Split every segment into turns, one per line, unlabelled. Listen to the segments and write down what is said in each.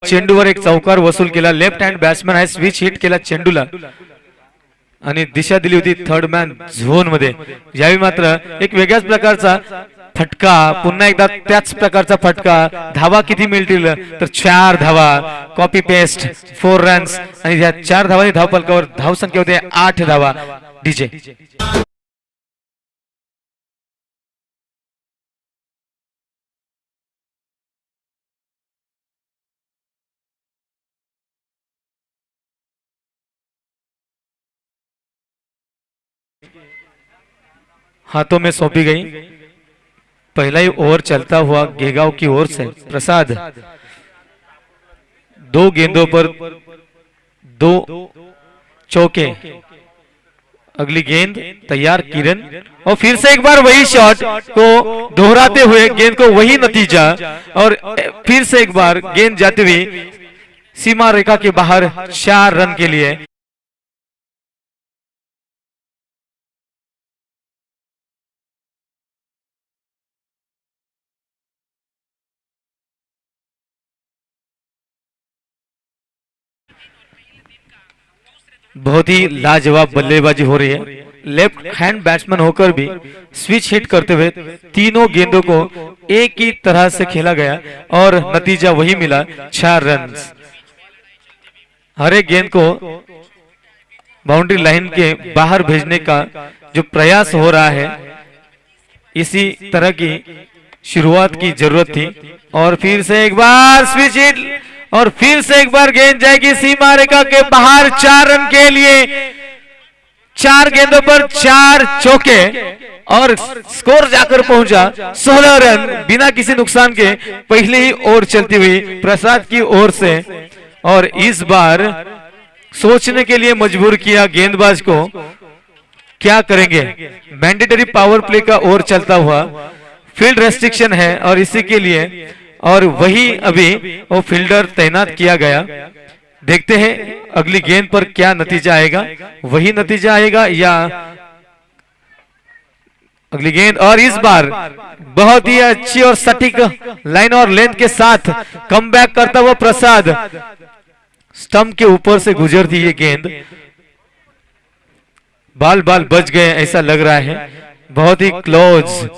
चेंडूवर एक चौकार वसूल केला. लेफ्ट हँड बॅट्समॅन आहे, स्विच हिट केला चेंडूला आणि दिशा दिली होती थर्ड मॅन झोन मध्ये. यावेळी मात्र एक वेगळ्याच प्रकारचा फटका, पुन्हा एकदा त्याच प्रकारचा फटका. धावा किती मिळतील तर 4 धावा. कॉपी पेस्ट 4 रन्स आणि या 4 धावांनी धावफलकावर धावसंख्या होते 8 धावा. डीजे हाथों में सौंपी गई. पहला ही ओवर चलता हुआ गेगांव की ओर से प्रसाद. 2 गेंदों पर 2 चौके. अगली गेंद तैयार किरण और फिर से एक बार वही शॉट को दोहराते हुए गेंद को वही नतीजा और फिर से एक बार गेंद जाती हुई सीमा रेखा के बाहर 4 रन के लिए. बहुत ही लाजवाब बल्लेबाजी हो रही है. लेफ्ट हैंड बैट्समैन होकर भी स्विच हिट करते हुए तीनों गेंदों को एक ही तरह से खेला गया और नतीजा वही मिला 4 रन. हर एक गेंद को बाउंड्री लाइन के बाहर भेजने का जो प्रयास हो रहा है, इसी तरह की शुरुआत की जरूरत थी. और फिर से एक बार स्विच हिट और फिर से एक बार गेंद जाएगी सीमा रेखा के बाहर 4 रन के लिए. 4 गेंदों पर 4 चौके और स्कोर जाकर पहुंचा 16 रन बिना किसी नुकसान के पहले ही ओवर चलती हुई प्रसाद की ओर से. और इस बार सोचने के लिए मजबूर किया गेंदबाज को, क्या करेंगे. मैंडेटरी पावर प्ले का ओवर चलता हुआ, फील्ड रेस्ट्रिक्शन है और इसी के लिए और वही अभी वो फील्डर तैनात किया गया. देखते हैं अगली गेंद पर क्या नतीजा आएगा. वही नतीजा आएगा या अगली गेंद. और इस बार बहुत ही अच्छी और सटीक लाइन और लेंथ के साथ कमबैक करता हुआ प्रसाद. स्टंप के ऊपर से गुजरती ये गेंद, बाल बच गए ऐसा लग रहा है. बहुत ही क्लोज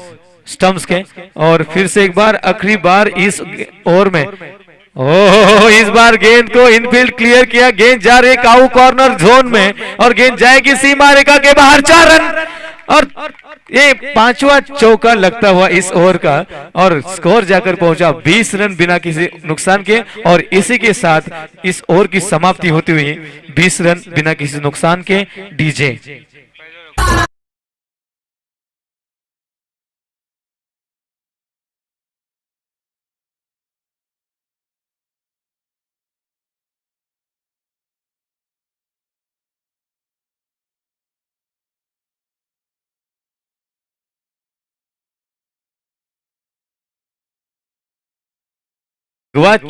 स्टंप्स के. और फिर से एक बार आखिरी बार इस ओवर में इस बार गेंद को इनफील्ड क्लियर किया. गेंद जा रही काऊ कॉर्नर जोन में और गेंद जाएगी सीमा रेखा के बाहर 4 रन. और ये 5वां चौका लगता हुआ इस ओवर का और स्कोर जाकर पहुंचा 20 रन बिना किसी नुकसान के. और इसी के साथ इस ओवर की समाप्ति होती हुई 20 रन बिना किसी नुकसान के. डीजे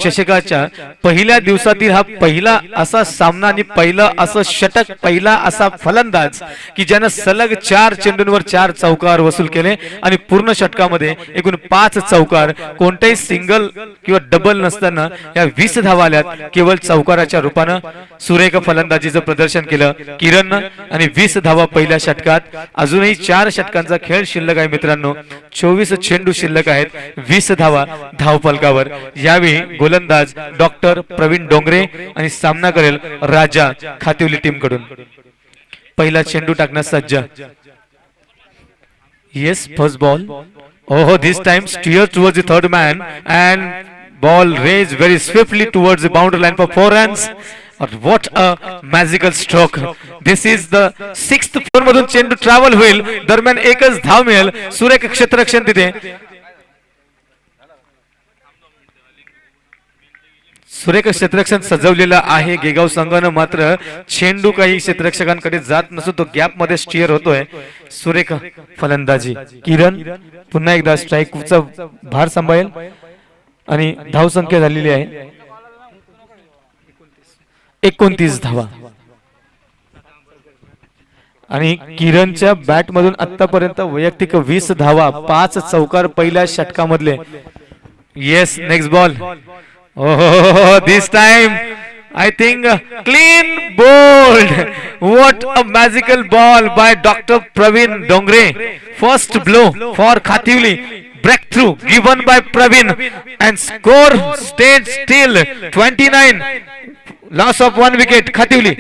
चषकाच्या पहिल्या दिवसातील हा पहिला असा सामना आणि पहिला असं षटक, पहिला असा फलंदाज की ज्यानं सलग 4 चेंडूंवर 4 चौकार वसूल केले आणि पूर्ण षटकामध्ये एकूण 5 चौकार, कोणतेही सिंगल किंवा डबल नसताना या 20 धावा आल्यात केवळ चौकाराच्या रूपानं. सुरेख फलंदाजीचं प्रदर्शन केलं किरणनं आणि 20 धावा पहिल्या षटकात. अजूनही 4 षटकांचा खेळ शिल्लक आहे मित्रांनो. 24 चेंडू शिल्लक आहेत, 20 धावा धावफलकावर. यावेळी गोलंदाज डॉक्टर प्रवीण डोंगरे आणि सामना करेल राजा खातिवली टीम कडून. पहिला चेंडू टाकण्यास सज्ज. Yes, first ball. Oh, this time steer towards the third man and ball raised very swiftly towards the boundary line for 4 runs. Or what a magical stroke. This is the 6th floor मधून चेंडू travel होईल, दरम्यान एकच धाव मिळेल. सुरेख क्षेत्ररक्षण तिथे. सुरेख क्षेत्ररक्षण सजवलेलं आहे गेगाव संघानं. मात्र चेंडू काही क्षेत्ररक्षकांकडे जात नसून तो गॅप मध्ये स्टीअर होतोय. सुरेख फलंदाजी. किरण पुन्हा एकदा स्ट्राईकचा भार सांभाळेल आणि धाव संख्या झालेली आहे 29 धावा. आणि किरणच्या बॅट मधून आतापर्यंत वैयक्तिक 20 धावा, 5 चौकार पहिल्या षटकामधले. Yes, next ball. Oh, this time I think clean bold. What a magical ball by Dr. Praveen Dongre. First blow for Khativli. Breakthrough given by Praveen and score stayed still 29. Loss of one wicket. Khativli.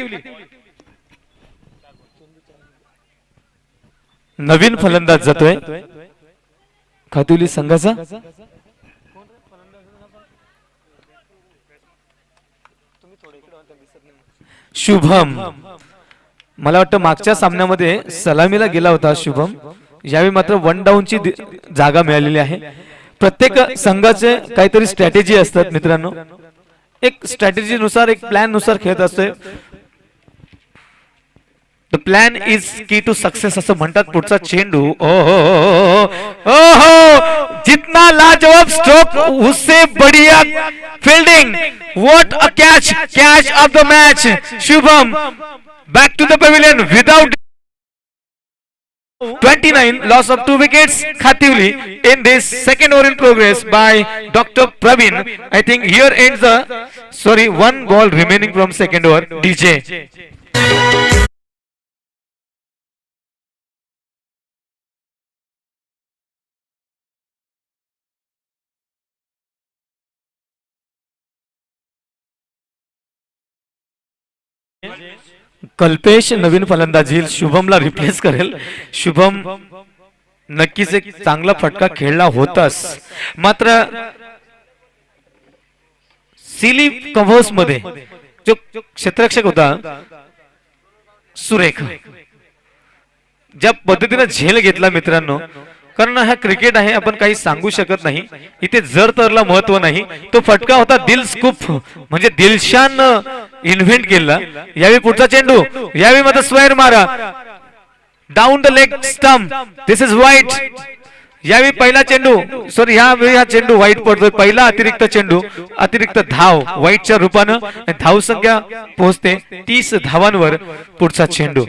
नवीन फलंदाज जातोय खातिवली संघाचा. शुभम, मला वाटतं मागच्या सामन्यामध्ये सलामीला गेला होता शुभम. यावेळी मात्र वन डाऊनची जागा मिळालेली आहे. प्रत्येक संघाचे काहीतरी स्ट्रॅटेजी असतात मित्रांनो. एक स्ट्रॅटेजी नुसार एक प्लॅन नुसार खेळत असतोय. द प्लॅन इज की टू सक्सेस असं म्हणतात. पुढचा चेंडू जितना लाजवाब स्ट्रोक उससे बढ़िया fielding. What a catch, catch of the match. Shubham back to the pavilion without 29. Loss of 2 wickets. Khativli in this second over in progress by Dr. Praveen. I think here ends the one ball remaining from second over. DJ. Kalpesh नवीन फलंदाज येईल. शुभमला replace करेल. शुभम नक्कीच एक चांगला फटका खेळला होताच, मात्र सिली कव्हर्स मध्ये जो क्षेत्ररक्षक होता सुरेख, ज्या पद्धतीने झेल घेतला मित्रांनो, कारण हा क्रिकेट आहे, आपण काही सांगू शकत नाही. इथे जर तरला महत्व नाही. तो फटका होता दिल स्कूप, म्हणजे दिलशान इन्व्हेंट केला. यावेळी पुढचा चेंडू, यावेळी मात्र स्क्वेअर मारा down the leg stump. This is वाईट. यावेळी पहिला चेंडू यावेळी हा चेंडू वाईट पडतोय. पहिला अतिरिक्त चेंडू, अतिरिक्त धाव वाईटच्या रूपानं. धाव संख्या पोहोचते 30 धावांवर. पुढचा चेंडू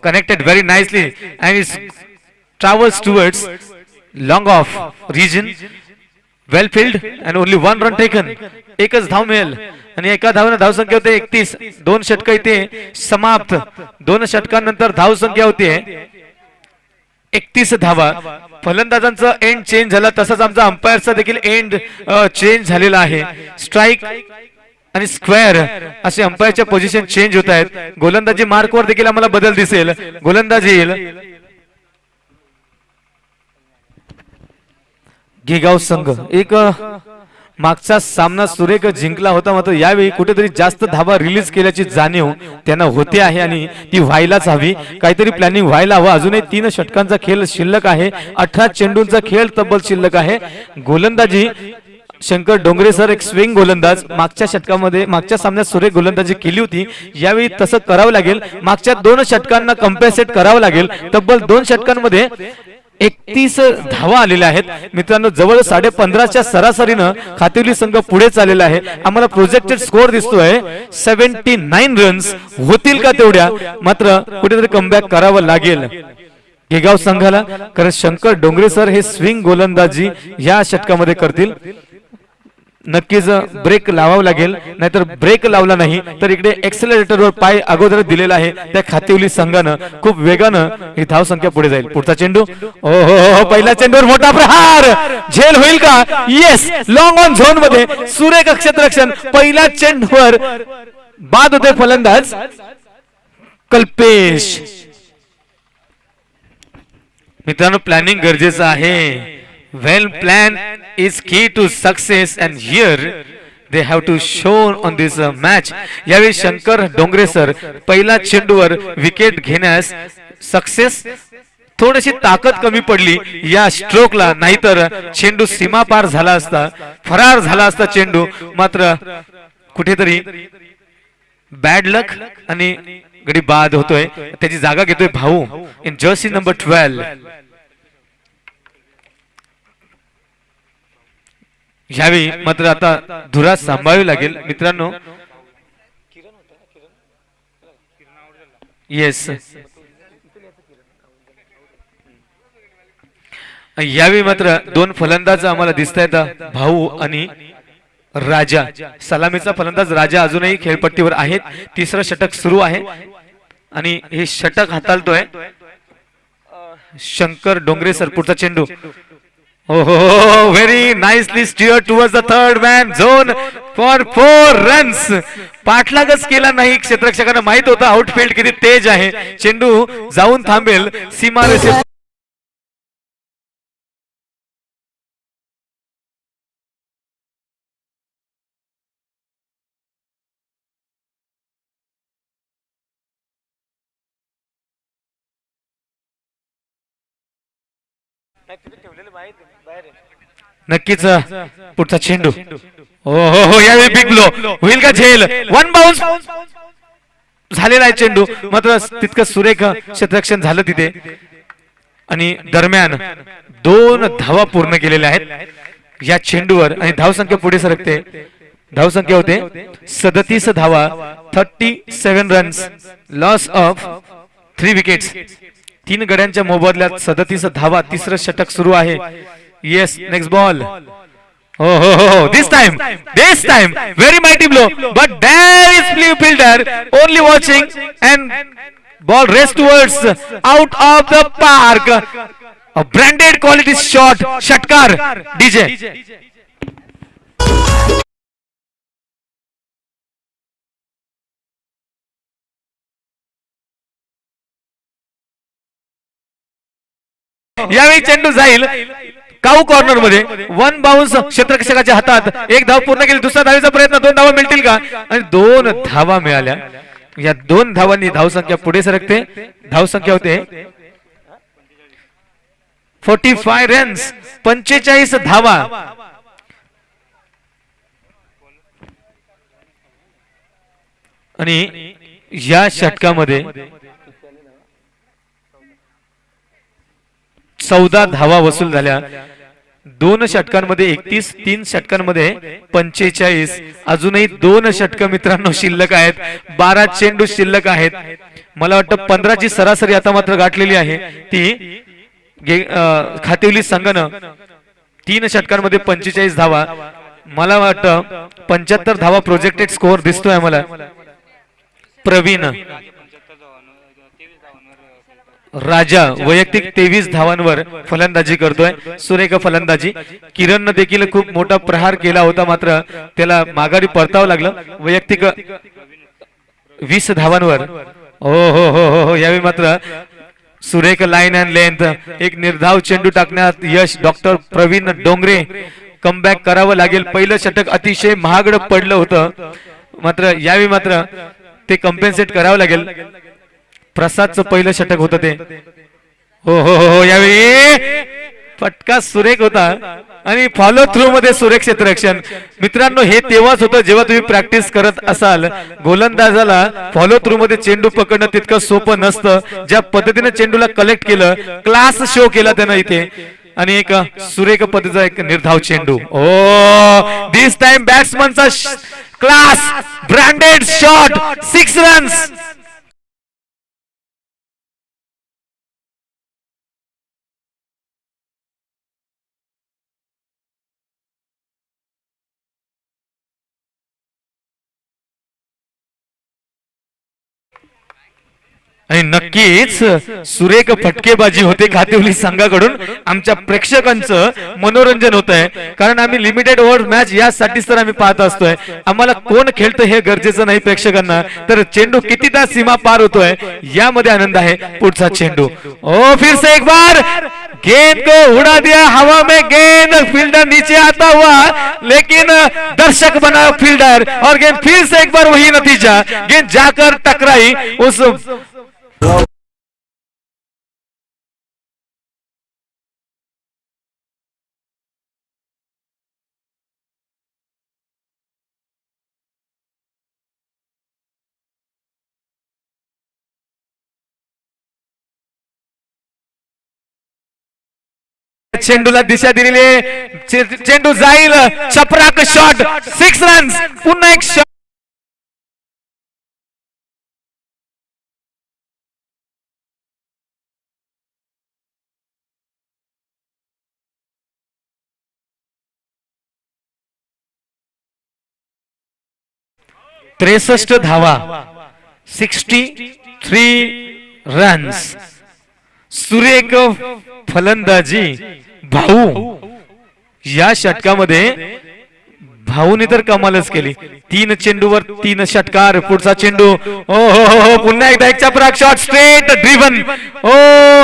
connected very nicely and it travels towards long off region. Well fielded and only one run taken. एकच धाव मिळेल आणि एका धावाने धाव संख्या होते 31. 2 षटक इथे समाप्त. 2 षटकांनंतर धाव संख्या होते 31 धावा. फलंदाजांचा एंड चेंज झाला, तसंच आमचा अंपायरचा देखील एंड चेंज झालेला आहे. स्ट्राइक आणि स्क्वेअर असे अंपायरच्या पोझिशन चेंज होत आहेत. गोलंदाजी मार्कवर देखील आम्हाला बदल दिसेल. गोलंदाजी येईल गिगाव संघ. एक मागचा सामना सुरेख जिंकला होता, मात्र यावेळी कुठेतरी जास्त धावा रिलीज केल्याची जाणीव त्यांना होते आहे आणि ती व्हायलाच हवी. काहीतरी प्लॅनिंग व्हायला हवं. अजूनही 3 षटकांचा खेळ शिल्लक आहे. 18 चेंडूंचा खेळ तब्बल शिल्लक आहे. गोलंदाजी शंकर डोंगरे सर एक स्विंग गोलंदाज. मागच्या षटकामध्ये मागच्या सामन्यात सुरेख गोलंदाजी केली होती. यावेळी तसं करावं लागेल. मागच्या 2 षटकांना कम्पेन्सेट करावं लागेल. तब्बल 2 षटकांमध्ये 31 धावा आलेल्या आहेत मित्रांनो. जवळ 15.5च्या सरासरीनं खातिवली संघ पुढे चाललेला आहे. आम्हाला प्रोजेक्टेड स्कोअर दिसतोय 79 रन्स. होतील का तेवढ्या? मात्र कुठेतरी कमबॅक करावं लागेल गिगाव संघाला, कारण शंकर डोंगरे सर हे स्विंग गोलंदाजी या षटकामध्ये करतील. नक्कीच ब्रेक लावावा लागेल, नाहीतर ब्रेक लावला नाही तर इकडे एक्सेलरेटरवर पाय अगोदर दिलेला आहे त्या खातिवली संघानं. खूप वेगानं ही धाव संख्या पुढे जाईल. पुढचा चेंडू, पहिल्या चेंडूवर मोठा प्रहार. झेल होईल का? येस. लॉंग ऑन झोन मध्ये सुरेख क्षेत्ररक्षण. पहिल्या चेंडूवर बाद होते फलंदाज कल्पेश. मित्रांनो, प्लॅनिंग गरजेचं आहे. Well plan is key to success and here they have to show on this match. यावेळी शंकर डोंगरे सर पहिला चेंडूवर विकेट घेण्यास सक्सेस. थोडीशी ताकद कमी पडली या स्ट्रोकला, नाहीतर चेंडू सीमा पार झाला असता, फरार झाला असता चेंडू. मात्र कुठेतरी बॅड लक आणि गडी बाद होतोय. त्याची जागा घेतोय भाऊ इन जर्सी नंबर 12. यावेळी मात्र आता धुरा सांभाळावी लागेल मित्रांनो. येस, यावेळी मात्र दोन फलंदाज आम्हाला दिसत आहेत, भाऊ आणि राजा. सलामीचा फलंदाज राजा अजूनही खेळपट्टीवर आहेत. तिसरं षटक सुरू आहे आणि हे षटक हाताळतोय शंकर डोंगरे सर. पुढचा चेंडू, हो हो, very nicely steer towards the third man zone for 4 runs. पाठलागच केला नाही, क्षेत्ररक्षकांना माहित होतं आउटफील्ड किती तेज आहे, चेंडू जाऊन थांबेल सीमारेषे. नक्कीच पुढचा चेंडू, हो हो हो, यावेळी बिग ब्लो होईल का झेल. 1 बाउन्स झालेला आहे चेंडू, मात्र तितकं सुरेख क्षेत्ररक्षण झालं तिथे आणि दरम्यान 2 धावा पूर्ण केलेल्या आहेत या चेंडूवर आणि धावसंख्या पुढे सरकते. धावसंख्या होते 37 धावा, 37 रन्स, लॉस ऑफ 3 विकेट्स. 3 गड्यांच्या मोबदल्यात 37 धावा. तिसरं षटक सुरू आहे. येस, नेक्स्ट बॉल, हो हो हो, दिस time very mighty blow, but there is blue fielder only watching and ball raced towards out of the park. A branded quality shot, षटकार DJ. यावेळी चेंडू जाईल काऊ कॉर्नर मध्ये. 1 बाउन्स क्षेत्ररक्षकाच्या हातात. 1 धाव पूर्ण केली. दुसऱ्या धावेचा प्रयत्न. 2 धावा मिळतील का? आणि 2 धावा मिळाल्या. या 2 धावांनी धावसंख्या पुढे सरकते. धावसंख्या होते 45 रन्स, 45 धावा. आणि या षटकामध्ये 14 धावा वसूल झाल्या. 2 षटकांमध्ये 31, 3 षटकांमध्ये 45. अजूनही 2 षटक मित्रांनो शिल्लक आहेत. 12 चेंडू शिल्लक आहेत. मला वाटतं 15 ची सरासरी आता मात्र गाठलेली आहे. ती खातिवली संघानं 3 षटकांमध्ये 45 धावा. मला वाटतं 75 धावा प्रोजेक्टेड स्कोअर दिसतोय मला. प्रवीण राजा वैयक्तिक 23 धावांवर फलंदाजी करतोय. सुरेख फलंदाजी. किरणनं देखील खूप मोठा प्रहार केला होता, मात्र त्याला माघारी परतावं लागलं. वैयक्तिक 20 धावांवर. हो हो हो हो हो, यावेळी मात्र सुरेख लाईन अँड लेंथ. एक निर्धाव चेंडू टाकण्यात यश डॉक्टर प्रवीण डोंगरे. कमबॅक करावं लागेल. पहिलं षटक अतिशय महागड पडलं होतं, मात्र यावेळी मात्र ते कम्पेन्सेट करावं लागेल. प्रसादचं पहिलं षटक होतं ते. हो हो हो, यावेळी फटका सुरेख होता आणि फॉलो थ्रू मध्ये सुरेख क्षेत्ररक्षण. मित्रांनो, हे तेव्हाच होतं जेव्हा तुम्ही प्रॅक्टिस करत असाल. गोलंदाजाला फॉलो थ्रू मध्ये चेंडू पकडणं तितकं सोपं नसतं. ज्या पद्धतीने चेंडूला कलेक्ट केलं, क्लास शो केला त्यानं इथे आणि एक सुरेख पद्धतीचा एक निर्धाव चेंडू. ओ, दिस टाइम बॅट्समनचा क्लास ब्रँडेड शॉट, 6 रन्स. आणि नक्कीच सुरेख फटकेबाजी होते खातिवली संघाकडून. आमच्या प्रेक्षकांचं मनोरंजन होत आहे, कारण आम्ही लिमिटेड ओव्हर मॅच यासाठीच तर आम्ही पाहत असतोय. आम्हाला कोण खेळतं हे गरजेचं नाही प्रेक्षकांना, तर चेंडू कितीदा सीमा पार होतोय यामध्ये आनंद आहे. पुढचा चेंडू, ओ फिर से एक बार गेंद को उड़ा दिया हवा में. गेंद फील्डर नीचे आता हुआ, लेकिन दर्शक बना फील्डर और गेंद फिर से एक बार वही नतीजा. गेंद जाकर टकराई उस चेंडूला दिशा दिलेली. चेंडू जाईल, चपराक शॉट, 6 रन्स. पुन्हा एक शॉट. 63 धावा, 63 रन्स, सुरेख फलंदाजी भाऊ. या षटकामध्ये भाऊने तर कमालच केली. 3 चेंडूवर 3 षटकार. पुढचा चेंडू, ओ हो, पुन्हा एकदा एकच्या पराग शॉट, स्ट्रेट ड्रिव्हन. ओ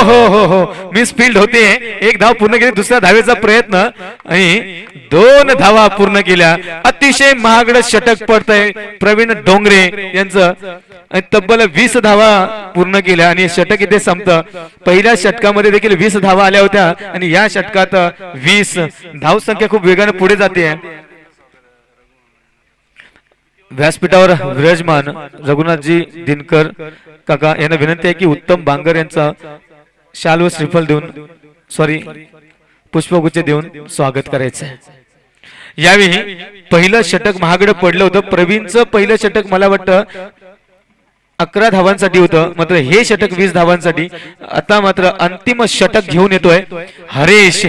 हो, मिस फील्ड होते. एक धाव पूर्ण केली. दुसऱ्या धावेचा प्रयत्न आणि 2 धावा पूर्ण केल्या. अतिशय महागड षटक पडतंय प्रवीण डोंगरे यांचं. तब्बल 20 धावा पूर्ण केल्या आणि षटक इथे संपतं. पहिल्या षटकामध्ये देखील 20 धावा आल्या होत्या आणि या षटकात 20. धावसंख्या खूप वेगाने पुढे जाते. व्यासपीठावर विराजमान रघुनाथजी दिनकर काका यांना विनंती आहे की उत्तम बांगर यांचा शाल व श्रीफल देऊन, पुष्पगुच्छ देऊन स्वागत करायचं आहे. यावेळी पहिलं षटक महागडं पडलं होतं. प्रवीणचं पहिलं षटक मला वाटतं 11 धावांसाठी होतं, मात्र हे षटक 20 धावांसाठी. आता मात्र अंतिम षटक घेऊन येतोय हरेश.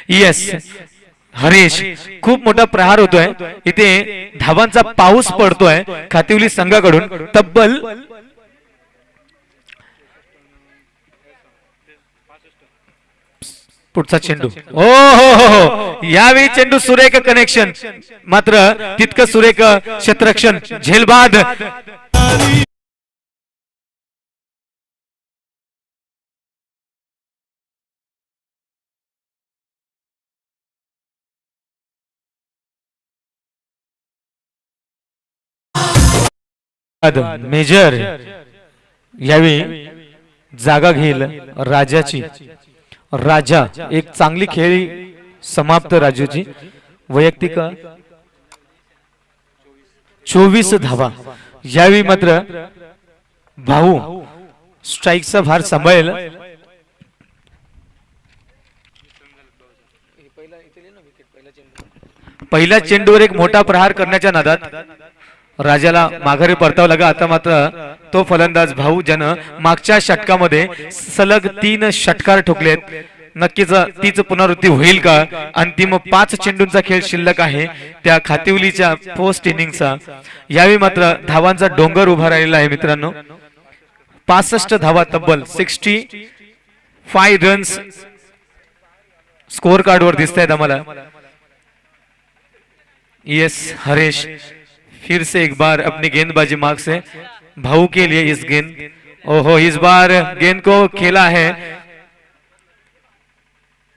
येस, हरेश खूप मोठा प्रहार होतोय. इथे धावांचा पाऊस पडतोय खातिवली संघाकडून. तब्बल पुढचा चेंडू, ओ हो, यावेळी चेंडू सुरेख कनेक्शन, मात्र तितकं सुरेख क्षेत्ररक्षण. झेलबाद मेजर यावेळी जागा घेईल राजाची. राजा एक चांगली खेळी समाप्त. राजूची वैयक्तिक 24 धावा. यावेळी मात्र भाऊ स्ट्राईकचा भार सांभाळेल. पहिल्या चेंडूवर एक मोठा प्रहार करण्याच्या नादात राजाला माघारी परतावं लागला. आता मात्र तो फलंदाज भाऊ ज्यानं मागच्या षटकामध्ये सलग 3 षटकार ठोकलेत. नक्कीच तीच पुनरावृत्ती होईल का? अंतिम 5 चेंडूंचा खेळ शिल्लक आहे त्या खातिवलीच्या पोस्ट इनिंगचा. यावेळी मात्र धावांचा डोंगर उभा राहिलेला आहे मित्रांनो. 65 धावा, तब्बल 65 रन्स स्कोर कार्डवर दिसत आहेत आम्हाला. यस, हरेश फिर से एक बार अपनी गेंदबाजी मार्ग से भाऊ के लिए इस गेंद, ओहो, इस बार गेंद को खेला है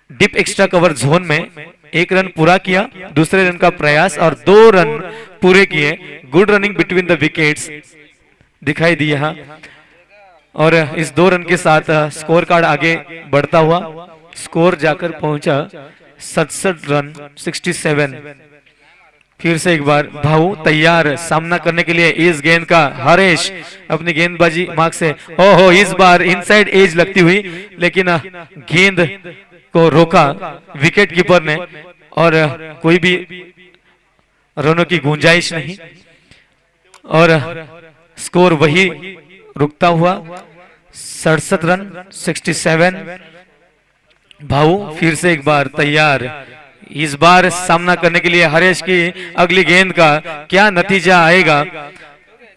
डीप एक्स्ट्रा कवर जोन में. 1 रन पूरा किया, दूसरे रन का प्रयास और 2 रन पूरे किए. Good running between the wickets दिखाई दी यहाँ. और इस 2 रन के साथ स्कोर कार्ड आगे बढ़ता हुआ स्कोर जाकर पहुंचा 67 रन 67. फिर से एक बार भाऊ तैयार सामना करने के लिए इस गेंद का. हरेश अपनी गेंदबाजी मार्ग से, ओहो, इस बार इनसाइड एज लगती हुई, लेकिन गेंद को रोका विकेट कीपर ने और कोई भी रनों की गुंजाइश नहीं और स्कोर वही रुकता हुआ 67 रन 67. भाऊ फिर से एक बार तैयार इस बार सामना करने के लिए. हरेश की अगली गेंद का क्या नतीजा आएगा?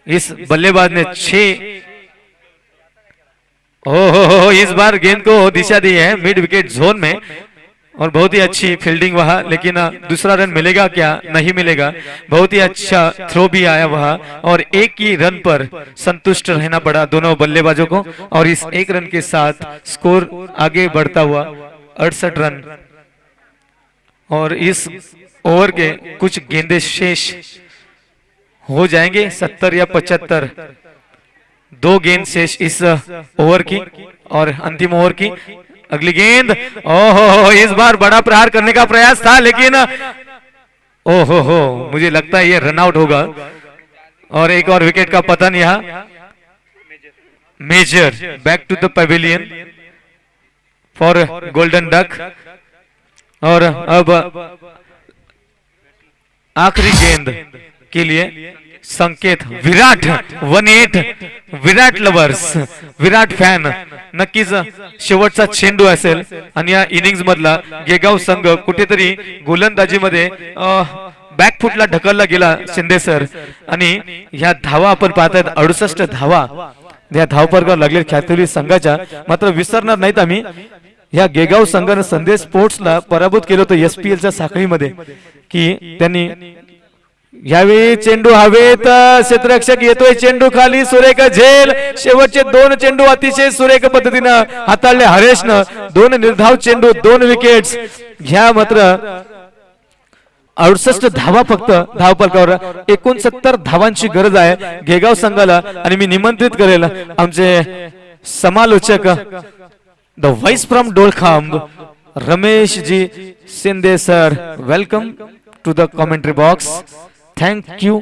इस बल्लेबाज ने 6, ओहो, इस बार गेंद को दिशा दी है मिड विकेट जोन में और बहुत ही अच्छी फील्डिंग वहां, लेकिन दूसरा रन मिलेगा क्या? नहीं मिलेगा. बहुत ही अच्छा थ्रो भी आया वहां और 1 ही रन पर संतुष्ट रहना पड़ा दोनों बल्लेबाजों को. और इस 1 रन के साथ स्कोर आगे बढ़ता हुआ 68 रन. और इस ओवर के कुछ गेंदे शेष हो जाएंगे 70 या 75. 2 गेंद शेष इस ओवर की और अंतिम ओवर की. अगली गेंद, ओहो, इस बार बड़ा प्रहार करने का प्रयास था, लेकिन ओहो, मुझे लगता है ये रन आउट होगा और एक और विकेट का पतन. यहाँ Major back to the pavilion for golden duck. और अब आखिरी गेंद के लिए संकेत विराट 18 विराट लवर्स विराट फॅन नक्कीच शेवटचा चेंडू असेल आणि या इनिंग्स मधला गेगाव संघ कुठेतरी गोलंदाजीमध्ये बॅकफुटला ढकलला गेला शिंदे सर आणि ह्या धावा आपण पाहतायत 68 धावा या धावफलकावर लागलेल्या ख्यातुरी संघाच्या मात्र विसरणार नाहीत आम्ही ह्या गेगाव संघाने संदेश स्पोर्ट्सला पराभूत केलं होतं एसपीएलच्या साखळीमध्ये की त्यांनी यावेळी चेंडू हवेत क्षेत्ररक्षक येतोय चेंडू खाली सुरेख झेल शेवटचे 2 चेंडू अतिशय सुरेख पद्धतीनं हाताळले हरेशनं 2 निर्धाव चेंडू 2 विकेट्स ह्या मात्र 68 धावा फक्त धावफलकावर 69 धावांची गरज आहे गेगाव संघाला आणि मी निमंत्रित करेल आमचे समालोचक the voice from Dolkhamb Ramesh ji Shinde sir welcome to the commentary box thank you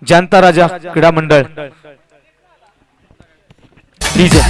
Janata Raja Krida Mandal DJ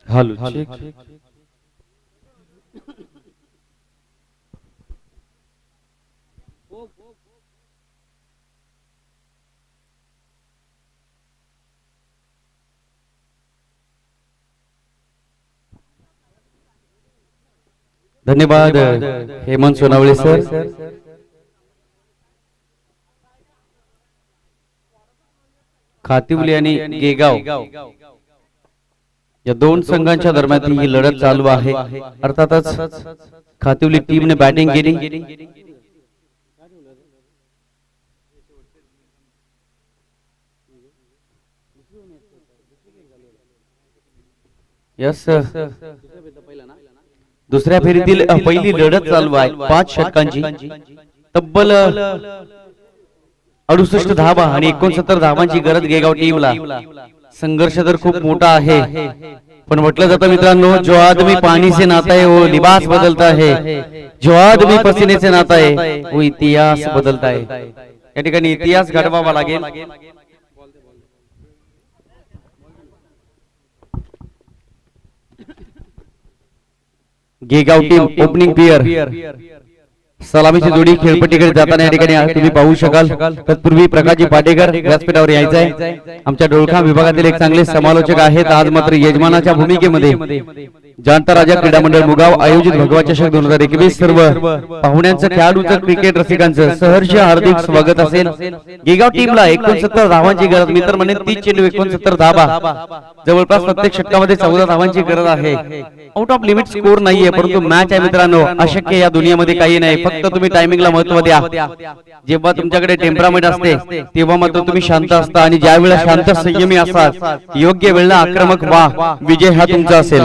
hello धन्यवाद हेमंत सोनावळे सर खातिवली आणि गेगाव या 2 संघांच्या दरम्यान ही लढत चालू आहे अर्थातच खातिवली टीमने बॅटिंग केली यस दुसऱ्या फेरीतील पहिली लढत चालू आहे 5 षटकांची तब्बल 68 धावा आणि 69 धावांची गरज गेगाव टीमला संघर्ष तर खूप मोठा आहे पण म्हटलं जातं मित्रांनो जो आदमी पानी से नाता है वो लिबास बदलता है जो आदमी पसीने से नाता है वो इतिहास बदलता है या ठिकाणी इतिहास घडवावा लागेल गेगाव टीम ओपनिंग प्लेयर सलामीची जोडी खेळपट्टीकडे जाताना या ठिकाणी तुम्ही पाहू शकाल तत्पूर्वी प्रकाशजी पाटेकर व्यासपीठावर यायचंय आमच्या डोळखाम विभागातील एक चांगले समालोचक आहेत आज मात्र यजमानाच्या भूमिकेमध्ये जनता राजा क्रीडा मंडळ मुगाव आयोजित भगवा चषक 2021 सर्व पाहुण्यांचं खेळाडूंचं क्रिकेट रसिकांचं सहर्ष हार्दिक स्वागत असेल गेगाव टीमला 69 धावांची गरज मी तर म्हणेन 30 चेंडू 69 धावा जवळपास प्रत्येक षटकामध्ये 14 धावांची गरज आहे आउट ऑफ लिमिट स्कोर नाहीये परंतु मॅच आहे मित्रांनो अशक्य या दुनियेमध्ये काही नाही फक्त तुम्ही टायमिंगला महत्त्व द्या जेव्हा तुमच्याकडे टेम्परामेंट असते तेव्हा मात्र तुम्ही शांत असता आणि ज्या वेळेला शांत संयमी असतात योग्य वेळेला आक्रमक व्हा विजय हा तुमचा असेल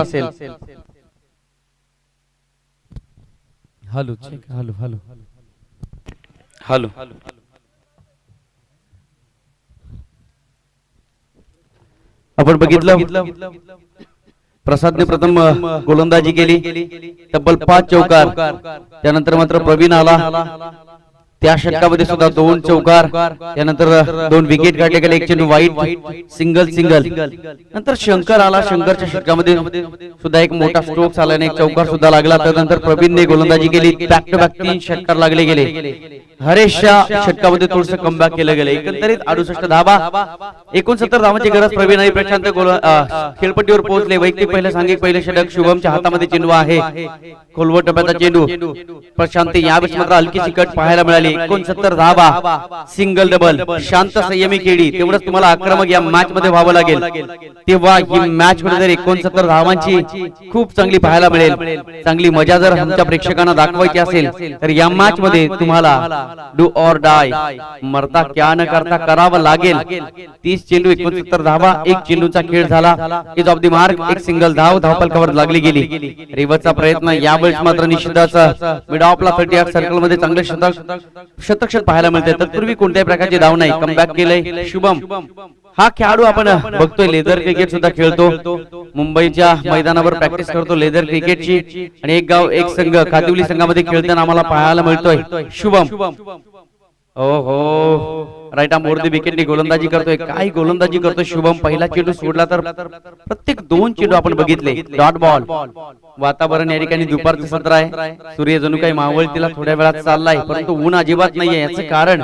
hello check hello hello hello
आपण बघितलं प्रसादने प्रथम गोलंदाजी केली तब्बल 5 चौकार त्यानंतर मात्र प्रवीण आला त्या षटकामध्ये सुद्धा 2 चौकार त्यानंतर 2 विकेट काढले गेले एक चेंडू वाईट सिंगल नंतर शंकर आला शंकरच्या षटकामध्ये सुद्धा एक मोठा स्ट्रोक आला आणि एक चौकार सुद्धा लागला त्यानंतर प्रवीणने गोलंदाजी केली बॅक टू बॅक 3 षटकार लागले गेले हरेशच्या षटकामध्ये थोडंसं कमबॅक केलं गेलं एकंदरीत 68 धावा 69 धावांची गरज प्रवीण आणि प्रशांत खेळपट्टीवर पोहोचले वैयक्तिक पहिले सांघिक पहिले षटक शुभमच्या हातामध्ये चेंडू आहे खोलवर टप्प्याचा चेंडू प्रशांत यावेळेस मात्र हलकी चिकट पाहायला मिळाली मिळाली 69 धावा सिंगल डबल शांत संयमी खेळी तेवढंच तुम्हाला आक्रमक या मॅच मध्ये व्हावं लागेल तेव्हा ही मॅच कुठेतरी 69 धावांची खूप चांगली पाहायला मिळेल चांगली मजा जर आमच्या प्रेक्षकांना दाखवायची असेल तर या मॅच मध्ये तुम्हाला डू ऑर डाय मरता क्या न करता करावं लागेल 30 चेंडू 69 धावा एक चेंडूचा खेळ झाला इज ऑफ द मार्क एक सिंगल धावपलकावर लागली गेली रिव्हर्सचा प्रयत्न यावेळेस मात्र निश्चितच मिड ऑफला 38 सर्कल मध्ये चांगले शतक पाहायला मिळते तत्पूर्वी कोणत्याही प्रकारची धाव नाही कमबॅक केलंय शुभम हा खेळाडू आपण बघतोय लेदर क्रिकेट सुद्धा खेळतो मुंबईच्या मैदानावर प्रॅक्टिस करतो लेदर क्रिकेटची आणि एक गाव एक संघ कादिवली संघामध्ये खेळताना आम्हाला पाहायला मिळतोय शुभम हो राईट आर्म ओव्हर द विकेटने गोलंदाजी करतोय काय गोलंदाजी करतोय शुभम पहिला चेंडू सोडला तर प्रत्येक 2 चेंडू आपण बघितले डॉट बॉल वातावरण या ठिकाणी दुपारचं सत्र आहे सूर्य जणू काही मावळतीला थोड्या वेळात चाललाय परंतु ऊन अजिबात नाहीये याचं कारण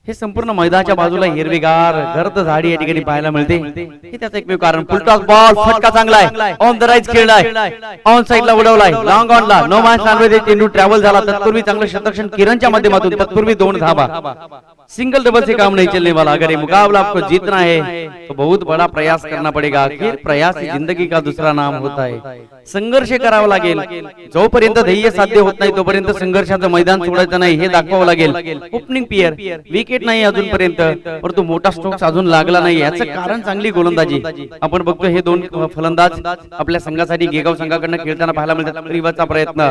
हे संपूर्ण मैदानाच्या बाजूला हिरवीगार गर्द झाडी या ठिकाणी पाहायला मिळते हे त्याचं एकमेव कारण फुलटॉस बॉल फटका चांगला आहे ऑन द राईट खेळलाय ऑन साइडला उडवलाय लॉंग ऑनला नो मॅच लांबे चेंडू ट्रॅव्हल झाला तत्पूर्वी चांगलं शतक्षण किरणच्या माध्यमातून तत्पूर्वी 2 धावा सिंगल डबल से काम नहीं चलने वाला अगर ये मुकाबला आपको जीतना है तो बहुत बड़ा प्रयास करना पड़ेगा आखिर प्रयास ही जिंदगी का दूसरा नाम होता है संघर्ष करावा लागेल जोपर्यंत ध्येय साध्य होत नाही तोपर्यंत संघर्षाचं मैदान सोडायचं नाही हे दाखवावं लागेल ओपनिंग पेयर विकेट नाही अजूनपर्यंत परंतु मोठा स्ट्रोक्स अजून लागला नाही याचं कारण चांगली गोलंदाजी आपण बघतो हे 2 फलंदाज आपल्या संघासाठी गेगाव संघाकडून खेळताना पाहायला मिळतात रिवाचा प्रयत्न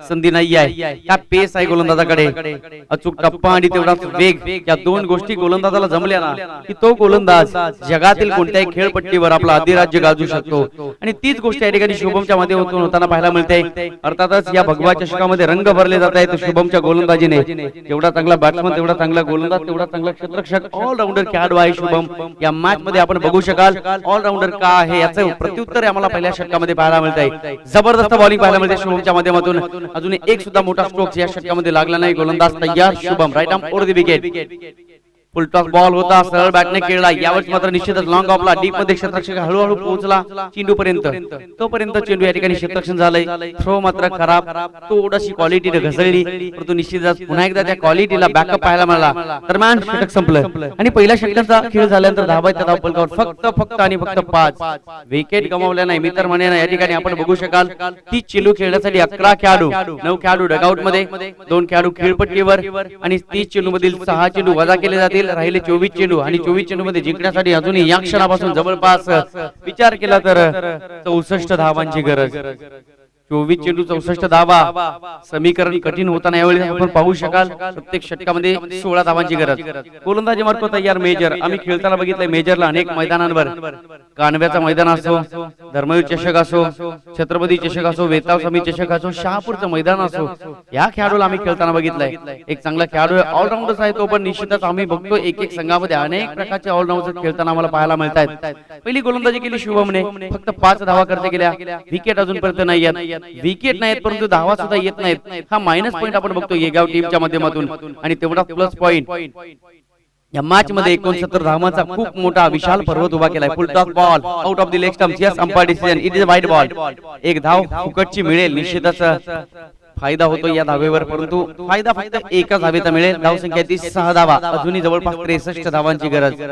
संधी नाही आहे या पेस आहे गोलंदाजाकडे अचूक टप्पा आणि तेवढाच वेग या 2 गोष्टी गोलंदाजाला जमल्या ना की तो गोलंदाज जगातील कोणत्याही खेळपट्टीवर आपला अधिराज्य गाजू शकतो आणि तीच गोष्ट या ठिकाणी शुभमच्या माध्यमातून होताना पाहायला मिळते अर्थातच या भगवा चषकामध्ये रंग भरले जात आहेत शुभमच्या गोलंदाजीने तेवढा चांगला बॅट्समन तेवढा चांगला गोलंदाज तेवढा चांगला क्षेत्ररक्षक ऑलराऊंडर खेळाडू आहे शुभम या मॅच मध्ये आपण बघू शकाल ऑलराऊंडर का आहे याचं प्रत्युत्तर आम्हाला पहिल्या षटकामध्ये पाहायला मिळत आहे जबरदस्त बॉलिंग पाहायला मिळते शुभमच्या माध्यमातून अजून एक सुद्धा मोठा स्ट्रोक या षटकामध्ये लागला नाही गोलंदाज तयार Shubham right arm over the wicket full toss ball होता सरळ बॅटने खेळला यावेळेस मात्र निश्चितच लॉंग ऑफला डीप मध्ये क्षेत्ररक्षक हळूहळू पोहोचला चेंडू पर्यंत तोपर्यंत चेंडू या ठिकाणी क्षेत्ररक्षण झालंय थ्रो मात्र खराब थोडीशी क्वालिटी घसरली परंतु निश्चितच पुन्हा एकदा त्या क्वालिटीला बॅकअप पाहायला मिळाला दरम्यान षटक संपलं आणि पहिल्या षटकाचा खेळ झाल्यानंतर धावायचा धावपलकावर फक्त आणि फक्त 5 विकेट गमावल्या नाही मी तर म्हणेन या ठिकाणी आपण बघू शकाल 30 चेंडू खेळण्यासाठी 11 खेळाडू 9 खेळाडू डगआउट मध्ये 2 खेळाडू खेळपट्टीवर आणि 30 चेंडू मधील 6 चेंडू वजा केले जातील राहिले 24 चेंडू आणि 24 चेंडू मध्ये जिंकण्यासाठी अजूनही या क्षणापासून जवळपास विचार केला तर 64 धावांची गरज 24 चेंडू 64 धावा समीकरण कठीण होताना यावेळी आपण पाहू शकाल प्रत्येक षटकामध्ये 16 धावांची गरज गोलंदाजी मार्ग तयार मेजर आम्ही खेळताना बघितलंय मेजरला अनेक मैदानांवर कानव्याचा मैदान असो धर्मवीर चषक असो छत्रपती चषक असो वेताव समी चषक असो शहापूरचं मैदान असो या खेळाडूला आम्ही खेळताना बघितलंय एक चांगला खेळाडू ऑलराऊंडर आहे तो पण निश्चितच आम्ही बघतो एक संघामध्ये अनेक प्रकारचे ऑलराऊंडर खेळताना आम्हाला पाहायला मिळतात पहिली गोलंदाजी केली शुभमने फक्त 5 धावा करते गेल्या विकेट अजूनपर्यंत नाही आहेत विकेट नाहीत परंतु धावा सुद्धा येत नाहीत हा मायनस पॉइंट आपण बघतो येगाव टीमच्या माध्यमातून आणि तेवढा प्लस पॉइंट या मॅच मध्ये 69 धावांचा खूप मोठा विशाल पर्वत उभा केलाय फुल toss ball out of the leg stumps yes umpire decision it is a wide ball एक धाव फुकटची मिळेल निश्चितच फायदा होतो या धावेवर परंतु फायदा फक्त एकाच धावेचा मिळेल धावसंख्या 6 धावा अजूनही जवळपास 63 धावांची गरज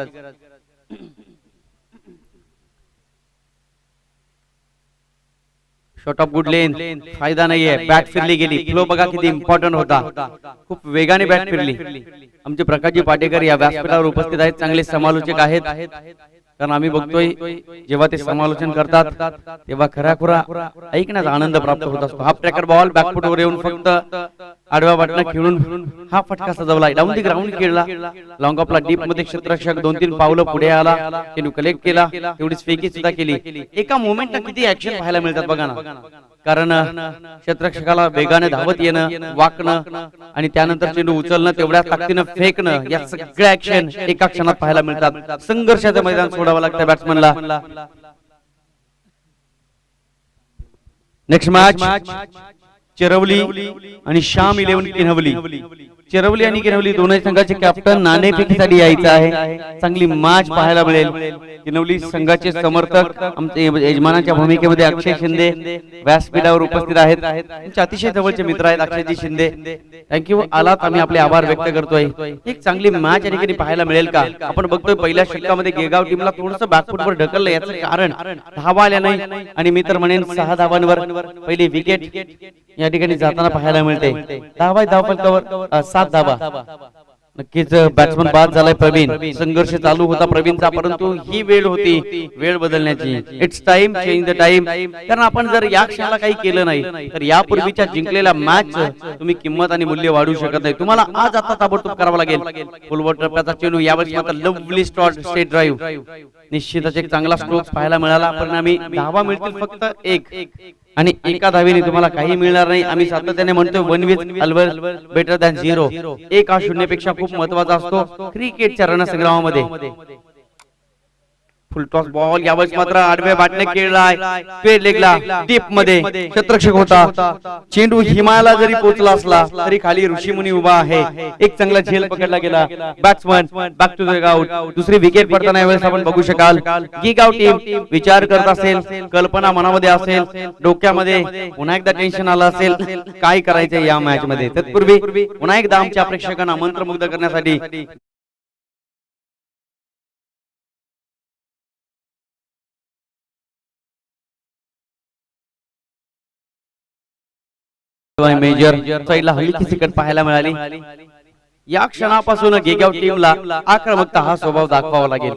शॉट ऑफ गुड लेन फायदा नाहीये बॅट फिरली गेली फ्लो बघा किती इम्पॉर्टंट होता खूप वेगाने बॅट फिरली आमचे प्रकाशजी पाटेकर या व्यासपीठावर उपस्थित आहेत चांगले समालोचक आहेत कारण आम्ही बघतोय जेव्हा ते समालोचन करतात तेव्हा खराखुरा ऐकण्याचा आनंद प्राप्त होत असतो हाफ ट्रॅकर बॉल बॅकफुटवर येऊन फक्त आडव्या बाटनं खेळून हा फटका सजवला डाऊन दी ग्राउंड खेळला लॉंग ऑफला डीप मध्ये क्षेत्ररक्षक 2-3 पावलं पुढे आला चेंडू कलेक्ट केला तेवढीच फेकी सुद्धा केली एका मोमेंटला किती ऍक्शन पाहायला मिळतात बघा ना कारण क्षेत्ररक्षकाला वेगाने धावत येणं वाकणं आणि त्यानंतर चेंडू उचलणं तेवढ्या ताकदीनं फेकणं या सगळ्या ऍक्शन एका क्षणात पाहायला मिळतात संघर्षाचं मैदान सोडावं लागतं बॅट्समनला नेक्स्ट मॅच चिरवली आणि श्याम 11 किन्हवली चिरवली आणि किनवली दोन्ही संघाचे कॅप्टन नाणेफेकीसाठी यायचं आहे. चांगली मॅच पाहायला मिळेल. किनवली संघाचे समर्थक आमचे यजमानांच्या भूमिकेमध्ये अक्षय शिंदे व्यासपीठावर उपस्थित आहेत. तुमचे अतिशय जवळचे मित्र आहेत अक्षयजी शिंदे. थँक्यू आलात, आम्ही आपले आभार व्यक्त करतोय. एक चांगली मॅच या ठिकाणी पाहायला मिळेल का? आपण बघतोय पहिल्या षटकामध्ये गेगाव टीमला थोडंसं बॅकफुटवर ढकललं. याचं कारण धावा आल्या नाही आणि मी तर म्हणेन 6 धावांवर पहिली विकेट या ठिकाणी जाताना पाहायला मिळते. धावफलकावर 7 धावा. नक्कीच बॅट्समन बाद झालाय प्रवीण. संघर्ष चालू होता प्रवीणचा, परंतु ही वेळ होती वेळ बदलण्याची. It's time change the time. कारण आपण जर या क्षणाला काही केलं नाही तर यापूर्वीच्या जिंकलेल्या मॅच तुम्ही किंमत आणि मूल्य वाढवू शकत नाही. तुम्हाला आज आता ताबडतोब करावं लागेल. फुलबॉल टप्प्याचा चेंडू यावेळेस मात्र लवली स्टॉट स्टेट ड्राईव्ह. निश्चितच एक चांगला स्ट्रोक पाहायला मिळाला. परिणामी धावा मिळतील फक्त 1 आणि एका धावेने तुम्हाला काही मिळणार नाही. आम्ही सातत्याने म्हणतो 1 विथ ऑलवेज बेटर दॅन 0. 1 हा 0 पेक्षा खूप महत्वाचा असतो क्रिकेटच्या रणसंग्रामामध्ये. फुल टॉस बॉल यावेळेस मात्र आडव्या बॅटने खेळलाय. स्क्वेअर लेगला डीप मध्ये क्षेत्ररक्षक होता. चेंडू हिमालयाला जरी पोहोचला असला तरी खाली ऋषीमुनी उभा आहे. एक चांगला झेल पकडला गेला. Batsman back to the out. दुसरी विकेट पडताना यावेळेस आपण बघू शकाल गिगाव टीम विचार करत असेल, कल्पना मनामध्ये असेल, डोक्यामध्ये पुन्हा एकदा टेन्शन आलं असेल काय करायचं या मॅच मध्ये. तत्पूर्वी पुन्हा एकदा आमच्या प्रेक्षकांना मंत्रमुग्ध करण्यासाठी मेजर साईडला हलकी सेकंड पाहायला मिळाली. या क्षणापासून गेगाव टीमला आक्रमकता हा स्वभाव दाखवावा लागेल.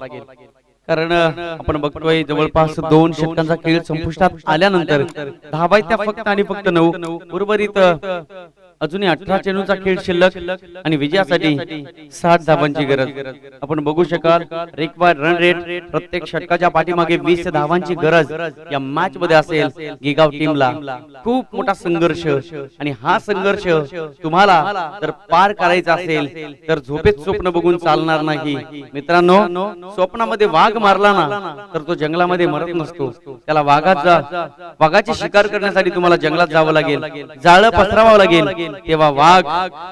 कारण आपण बघतोय जवळपास 2 षटकांचा खेळ संपुष्टात आल्यानंतर धावा त्या फक्त आणि फक्त 9. उर्वरित अजूनही 18 चेंडूचा खेळ शिल्लक आणि विजयासाठी 60 धावांची गरज. आपण बघू शकाल रिक्वायर्ड रन रेट प्रत्येक षटकाच्या पाठीमागे 20 धावांची गरज या मॅच मध्ये असेल. गिगाव टीमला खूप मोठा संघर्ष आणि हा संघर्ष तुम्हाला जर पार करायचा असेल तर झोपेत स्वप्न बघून चालणार नाही मित्रांनो. स्वप्नामध्ये वाघ मारला ना तर तो जंगलामध्ये मरत नसतो. त्याला वाघाची शिकार करण्यासाठी तुम्हाला जंगलात जावं लागेल, जाळं पसरावं लागेल, तेव्हा वाघ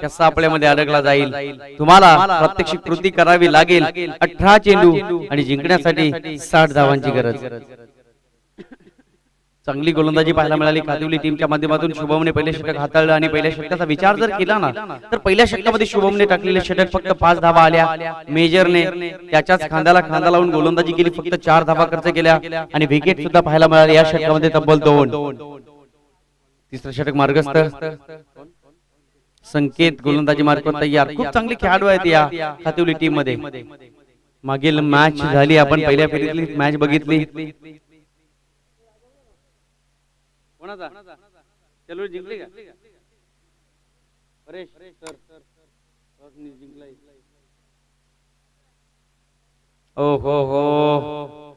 त्या सापळ्यामध्ये अडकला जाईल. तुम्हाला प्रत्यक्ष कृती करावी लागेल. 18 चेंडू आणि जिंकण्यासाठी 60 धावांची गरज. चांगली गोलंदाजी पाहायला मिळाली कादिवली टीमच्या माध्यमातून. शुभमने पहिले षटक हाताळलं आणि पहिल्या षटकाचा विचार जर केला ना तर पहिल्या षटकामध्ये शुभमने टाकलेले षटक फक्त 5 धावा आल्या. मेजरने त्याच्याच खांद्याला खांदा लावून गोलंदाजी केली, फक्त 4 धावा खर्च केल्या आणि विकेट सुद्धा पाहायला मिळाली या षटकामध्ये तब्बल 2. तिसरं षटक मार्गस्थ. संकेत गोलंदाजी मार्गावर तयार. खूप चांगले खेळाडू आहेत या कादिवली टीम मध्ये. मागील मॅच झाली, आपण पहिल्या फेरीतली मॅच बघितली. चलो जिंकले का परेश सर जिंकलाय. ओ हो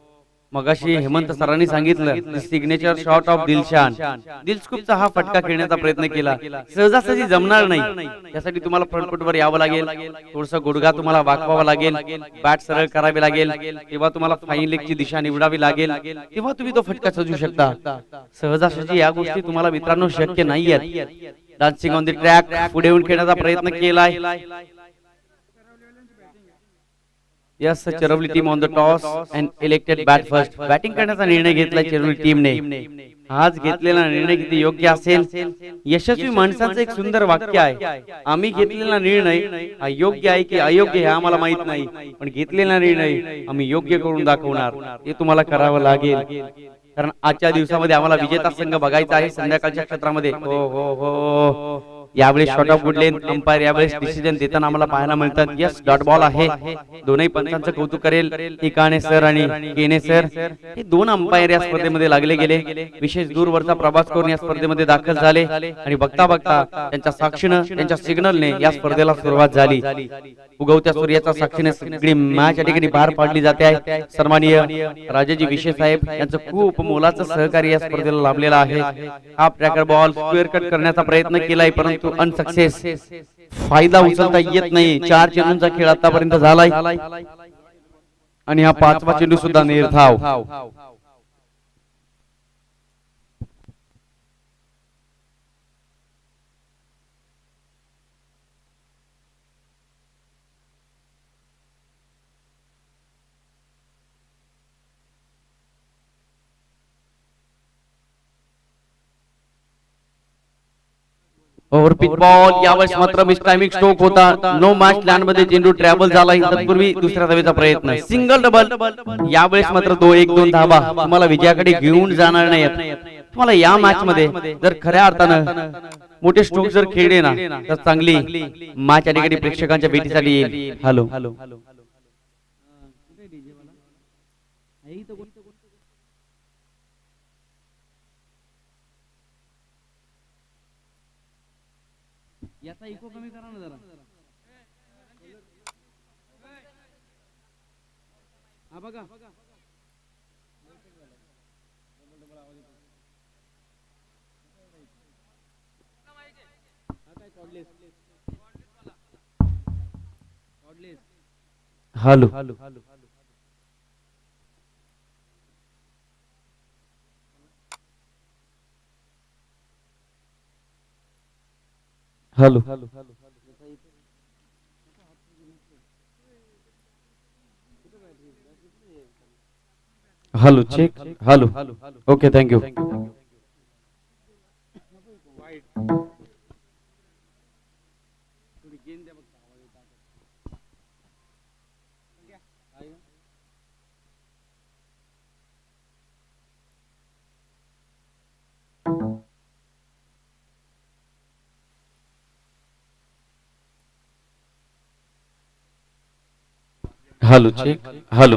मगाशी हेमंत सरांनी सांगितलं सिग्नेचर शॉट ऑफ दिलशान. दिलस्कूपचा हा फटका खेळण्याचा प्रयत्न केला, सहजासहजी जमणार नाही. त्यासाठी तुम्हाला फ्रंट फुटवर यावं लागेल, थोडसा गुडघा तुम्हाला वाकवावा लागेल, बॅट सरळ करावी लागेल, तेव्हा तुम्हाला फाईन लेगची दिशा निवडावी लागेल, तेव्हा तुम्ही तो फटका सजू शकता. सहजासहजी या गोष्टी तुम्हाला मित्रांनो शक्य नाहीयेत. डान्सिंग ऑन द ट्रॅक पुढे येऊन खेळण्याचा प्रयत्न केलाय. Yes Chirwali team on the toss and elected bat first. Batting करण्याचा निर्णय घेतला चिरवली टीमने. आज घेतलेला निर्णय किती योग्य असेल? यशस्वी माणसाचं एक सुंदर वाक्य आहे, आम्ही घेतलेला निर्णय हा योग्य आहे की अयोग्य हे आम्हाला माहित नाही, पण घेतलेला निर्णय आम्ही योग्य करून दाखवणार. हे तुम्हाला करावं लागेल, कारण आजच्या दिवसामध्ये आम्हाला विजेता संघ बघायचा आहे संध्याकाळच्या क्षेत्रामध्ये. हो हो हो यावेळी shot of good length umpire यावेळी डिसिजन देताना आम्हाला पाहायला मिळतात. यस डॉट बॉल आहे. दोन्ही पंचांचं कौतुक करेल इकाने सर आणि केने सर. हे 2 अंपायर या स्पर्धेमध्ये लागले गेले, विशेष दूरवरचा प्रवास करून या स्पर्धेमध्ये दाखल झाले आणि बघता बघता त्यांच्या साक्षीनं त्यांच्या सिग्नलने या स्पर्धेला सुरुवात झाली. उगवत्या सूर्याच्या साक्षीने सगळी मॅच या ठिकाणी पार पाडली जाते आहे. सन्माननीय राजाजी विशे साहेब यांचं खूप मोलाचं सहकार्य या स्पर्धेला लाभलेलं आहे. हा ट्रॅकर बॉल स्क्वेअर कट करण्याचा प्रयत्न केलाय परंतु अनसक्सेस. फायदा उचलता येत नाही. 4 चेंडूंचा खेळ आतापर्यंत झालाय आणि हा 5वा चेंडू सुद्धा निर्धाव. ओव्हर पिच बॉल यावेळेस मात्र मिस टायमिंग स्ट्रोक होता. नो मॅच लँड मध्ये चेंडू ट्रॅव्हल झाला. तत्पूर्वी दुसऱ्या धावेचा प्रयत्न सिंगल डबल. यावेळेस मात्र 1-2 धावा तुम्हाला विजयाकडे घेऊन जाणार नाहीत. तुम्हाला या मॅच मध्ये जर खऱ्या अर्थानं मोठे स्ट्रोक जर खेळले ना तर चांगली मॅच या ठिकाणी प्रेक्षकांच्या भेटीसाठी येईल. हॅलो याचा इको कमी करा ना जरा. हा बघा hello hello hello check hello okay thank you. Hello check hello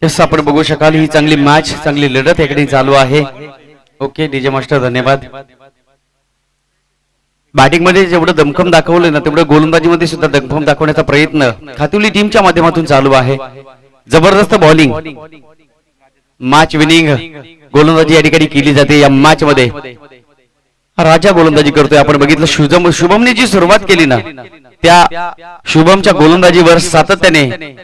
जसं आपण बघू शकाल ही चांगली मॅच चांगली लढत याकडे चालू आहे. ओके डीजे मास्टर धन्यवाद. बॅटिंग मध्ये जेवढं दमखम दाखवलं ना तेवढं गोलंदाजीमध्ये सुद्धा दमखम दाखवण्याचा प्रयत्न खातुली टीमच्या माध्यमातून चालू आहे. जबरदस्त बॉलिंग मॅच विनिंग गोलंदाजी या ठिकाणी केली जाते. या मॅच मध्ये राजा गोलंदाजी करतोय. आपण बघितलं शुभमने जी सुरुवात केली ना त्या शुभमच्या गोलंदाजीवर सातत्याने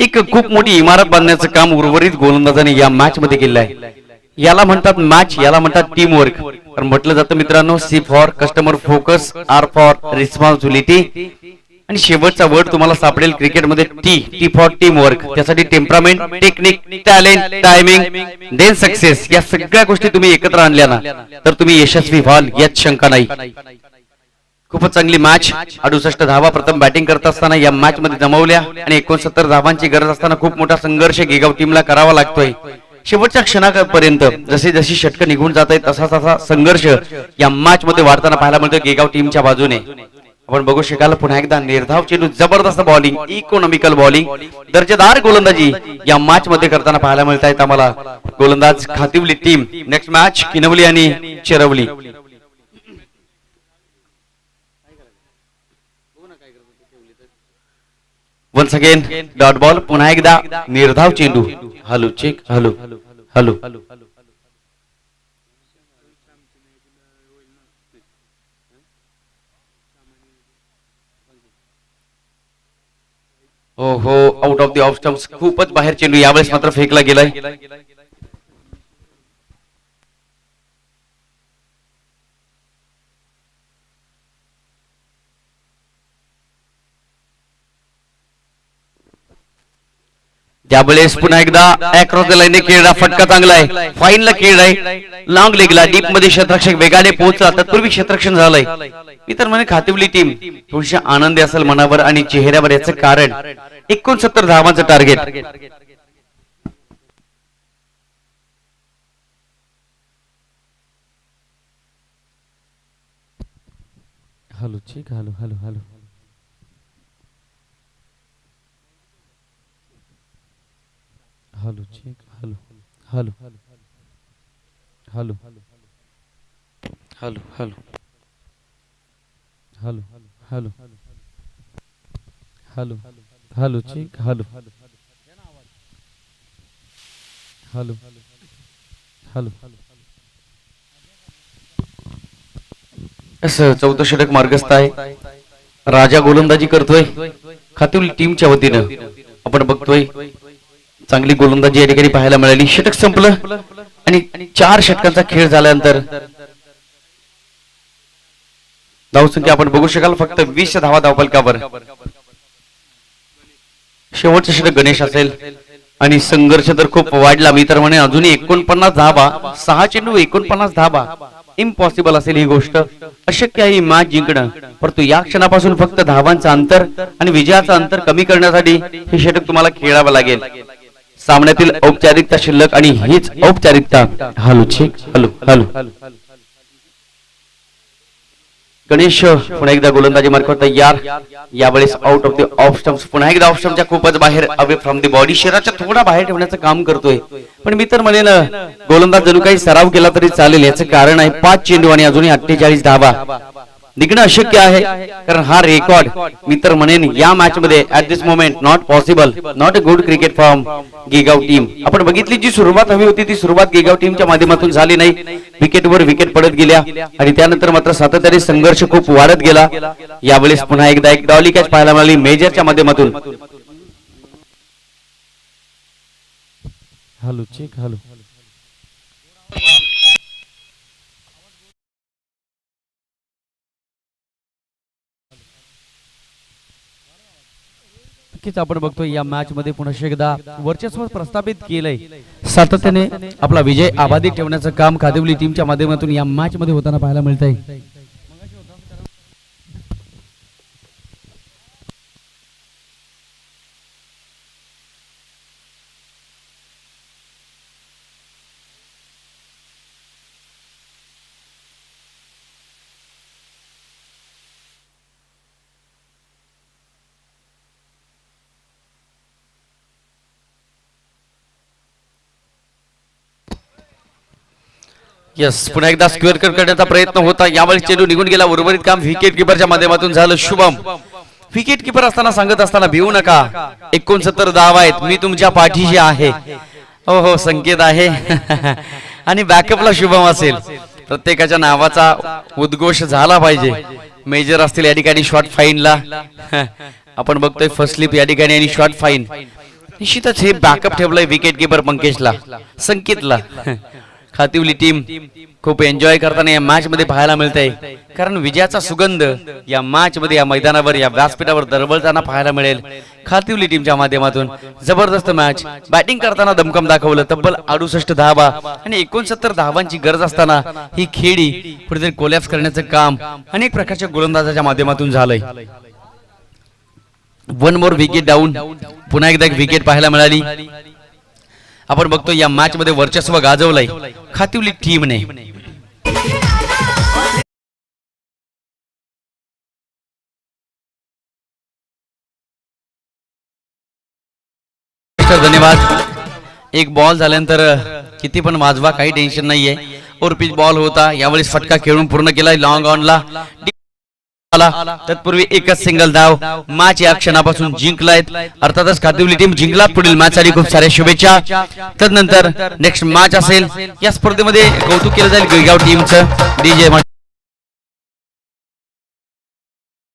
एक खूप मोठी इमारत बांधण्याचं काम उर्वरित गोलंदाजाने या मॅच मध्ये केलं आहे. याला म्हणतात मॅच, याला म्हणतात टीम वर्क. तर म्हटलं जातं मित्रांनो, C for customer focus, R for responsibility आणि शेवटचा वर्ड तुम्हाला सापडेल क्रिकेटमध्ये टी फॉर टीम वर्क. त्यासाठी temperament, technique, talent, timing, then success या सगळ्या गोष्टी तुम्ही एकत्र आणल्या ना तर तुम्ही यशस्वी व्हाल यात शंका नाही. खूपच चांगली मॅच. 68 धावा प्रथम बॅटिंग करत असताना या मॅच मध्ये जमवल्या आणि 69 धावांची गरज असताना खूप मोठा संघर्ष गेगाव टीमला करावा लागतोय. शेवटच्या क्षणापर्यंत जसे जशी षटकं निघून जात आहेत तसा तसा संघर्ष या मॅच मध्ये वाढताना पाहायला मिळतोय गेगाव टीमच्या बाजूने. आपण बघू शकाल पुन्हा एकदा निर्धाव चेंडू, जबरदस्त बॉलिंग, इकॉनॉमिकल बॉलिंग, दर्जेदार गोलंदाजी या मॅच मध्ये करताना पाहायला मिळत आहेत आम्हाला गोलंदाज खातिवली टीम. नेक्स्ट मॅच किनवली आणि चिरवली. वन्स अगेन डॉट बॉल, पुन्हा एकदा निर्धाव चेंडू. हॅलो चेक हॅलो हॅलो हो out of the of stumps. खूपच बाहेर चेंडू यावेळेस मात्र फेकला गेलाय. त्यावेळेस पुन्हा एकदा अक्रॉस द लाईन खेळला, फटका चांगला आहे, फाईनला खेळलाय, लॉंग लेगला डीप मध्ये क्षेत्ररक्षक वेगाने पोहोचला, तत्पूर्वी क्षेत्ररक्षण झालंय. इतर म्हणे खातिवली टीम थोडीशी आनंदी असेल मनावर आणि चेहऱ्यावर. याचं कारण 69 धावांचं टार्गेट. हॅलो ठीक hello hello hello hello check hello hello hello hello hello hello hello hello hello check hello hello hello. असं 14 षटक मार्गस्थ आहे. राजा गोलंदाजी करतोय खातुली टीमच्या वतीनं. आपण बघतोय चांगली गोलंदाजी या ठिकाणी पाहायला मिळाली. षटक संपलं आणि 4 षटकांचा खेळ झाल्यानंतर धावसंख्या आपण बघू शकाल फक्त 20 धावा धावपलकावर. शेवटचे षटक गणेश असेल आणि संघर्ष तर खूप वाढला. मी तर म्हणे अजूनही 49 धावा, 6 चेंडू 49 धावा. इम्पॉसिबल असेल ही गोष्ट, अशक्य आहे मॅच जिंकणं. परंतु या क्षणापासून फक्त धावांचं अंतर आणि विजयाचं अंतर कमी करण्यासाठी हे षटक तुम्हाला खेळावं लागेल. सामन्यातील औपचारिकता शिल्लक आणि हीच औपचारिकता. Hello hello hello. गणेश पुन्हा एकदा गोलंदाजी मार्गावर तयार. यावेळेस out of the of stumps. पुन्हा एकदा ऑफ स्टंपच्या खूपच बाहेर, अवे फ्रॉम द बॉडी, शरीराच्या थोडा बाहेर ठेवण्याचं काम करतोय. पण मी तर म्हणेन गोलंदाज जणू काही सराव केला तरी चालेल. याचं कारण आहे 5 चेंडू आणि अजूनही 48 धावा निघणं अशक्य आहे. कारण हा रेकॉर्ड मी तर म्हणेन या मॅच मध्ये at this moment not possible. Not a good cricket from गिगाव टीम. आपण बघितली जी सुरुवात हवी होती ती सुरुवात गिगाव टीमच्या माध्यमातून झाली नाही. विकेटवर विकेट पडत गेल्या आणि त्यानंतर मात्र सातत्याने संघर्ष खूप वाढत गेला. यावेळेस पुन्हा एकदा एक डॉली कॅच पाहायला मिळाली मेजरच्या माध्यमातून.
Hello check hello. नक्कीच आपण बघतोय या मॅच मध्ये पुन्हा एकदा वर्चस्व प्रस्थापित केलंय. सातत्याने आपला विजय आबाधित ठेवण्याचं काम कादिवली टीमच्या माध्यमातून या मॅच मध्ये होताना पाहायला मिळतंय.
यस, पुन्हा एकदा स्क्वेअर कट करण्याचा प्रयत्न होता. यावेळी चेंडू निघून गेला. उर्वरित काम विकेट किपरच्या माध्यमातून झालं. शुभम विकेट किपर सांगत असताना भिवू नका. 69 धावा आहेत. मी तुमच्या पाठीशी आहे. हो हो संकेत आहे. आणि बॅकअपला शुभम असेल. प्रत्येकाच्या नावाचा उद्घोष झाला पाहिजे. मेजर असतील या ठिकाणी शॉर्ट फाईनला. आपण बघतोय फर्स्ट स्लिप या ठिकाणी आणि शॉर्ट फाईन. निश्चितच हे बॅकअप ठेवलंय विकेट किपर पंकजला, संकेतला. खातिवली टीम खूप एन्जॉय करताना या मॅच मध्ये पाहायला मिळते. कारण विजयाचा सुगंध या मॅच मध्ये या मैदानावर या व्यासपीठावर दरवळताना पाहायला मिळेल. खातिवली टीमच्या माध्यमातून जबरदस्त मॅच. बॅटिंग करताना दमकम दाखवलं. तब्बल 68 धावा आणि 69 धावांची गरज असताना ही खेळी कुठेतरी कोलॅप्स करण्याचं काम अनेक प्रकारच्या गोलंदाजाच्या माध्यमातून झालंय. 1 मोर विकेट डाऊन. पुन्हा एकदा एक विकेट पाहायला मिळाली. आपण बघतो या मॅच मध्ये वर्चस्व गाजवलंय खातिवली टीमने. धन्यवाद. एक बॉल झाल्यानंतर किती पण वाजवा, काही टेन्शन नाहीये. और पिच बॉल होता. यावेळी फटका खेळून पूर्ण केलाय लॉंग ऑनला. तत्पूर्वी एकच सिंगल धाव. मॅच या क्षणापासून जिंकलायत. अर्थातच खातिवली टीम जिंकला. पुढील मॅच साठी खूप साऱ्या शुभेच्छा. तदनंतर नेक्स्ट मॅच असेल. या स्पर्धेमध्ये कौतुक केलं जाईल गिरगाव टीमचं. डीजे